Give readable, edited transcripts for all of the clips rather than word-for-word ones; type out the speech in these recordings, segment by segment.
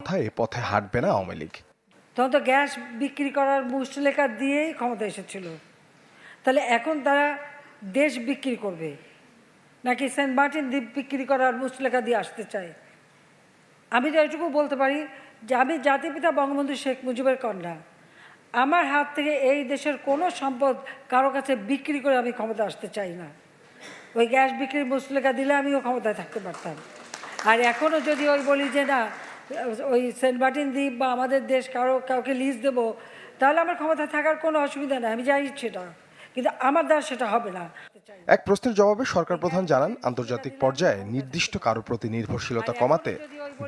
কথায় এ পথে হাঁটবে না আওয়ামী লীগ। তখন তো গ্যাস বিক্রি করার মুচলেখা দিয়েই ক্ষমতা এসেছিল, তাহলে এখন তারা দেশ বিক্রি করবে নাকি সেন্ট মার্টিন দ্বীপ বিক্রি করার মুচলেখা দিয়ে আসতে চায়? আমি তো এটুকু বলতে পারি যে আমি জাতিপিতা বঙ্গবন্ধু শেখ মুজিবের কন্যা। আমার হাত থেকে এই দেশের কোনো সম্পদ কারো কাছে বিক্রি করে আমি ক্ষমতা আসতে চাই না। ওই গ্যাস বিক্রির মুচলেখা দিলে আমিও ক্ষমতায় থাকতে পারতাম। আর এখনও যদি ওই বলি যে না ওই সেন্ট মার্টিন দ্বীপ বা আমাদের দেশ কাউকে লিজ দেবো, তাহলে আমার ক্ষমতায় থাকার কোনো অসুবিধা নেই, আমি জানি সেটা, কিন্তু আমার দ্বারা সেটা হবে না। এক প্রশ্নের জবাবে সরকার প্রধান জানান, আন্তর্জাতিক পর্যায়ে নির্দিষ্ট কারোর প্রতি নির্ভরশীলতা কমাতে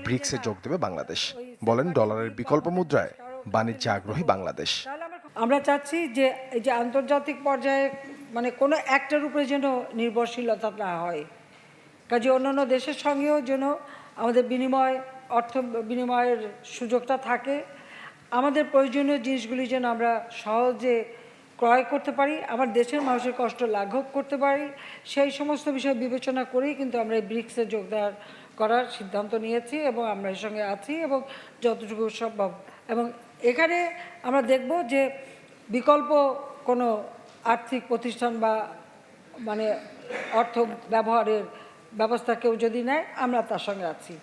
ব্রিক্সে যোগ দেবে বাংলাদেশ। বলেন, ডলারের বিকল্প মুদ্রায় বাণিজ্যে আগ্রহী বাংলাদেশ। আমরা চাচ্ছি যে এই যে আন্তর্জাতিক পর্যায়ে মানে কোনো একটার উপরে যেন নির্ভরশীলতা না হয়, কাজে অন্যান্য দেশের সঙ্গেও যেন আমাদের অর্থ বিনিময়ের সুযোগটা থাকে, আমাদের প্রয়োজনীয় জিনিসগুলি যেন আমরা সহজে ক্রয় করতে পারি, আমার দেশের মানুষের কষ্ট লাঘব করতে পারি, সেই সমস্ত বিষয় বিবেচনা করেই কিন্তু আমরা এই ব্রিক্সে যোগদান করার সিদ্ধান্ত নিয়েছি এবং আমরা এর সঙ্গে আছি এবং যতটুকু সম্ভব। এবং এখানে আমরা দেখব যে বিকল্প কোনো আর্থিক প্রতিষ্ঠান বা মানে অর্থ ব্যবহারের ব্যবস্থা কেউ যদি নেয়, আমরা তার সঙ্গে আছি।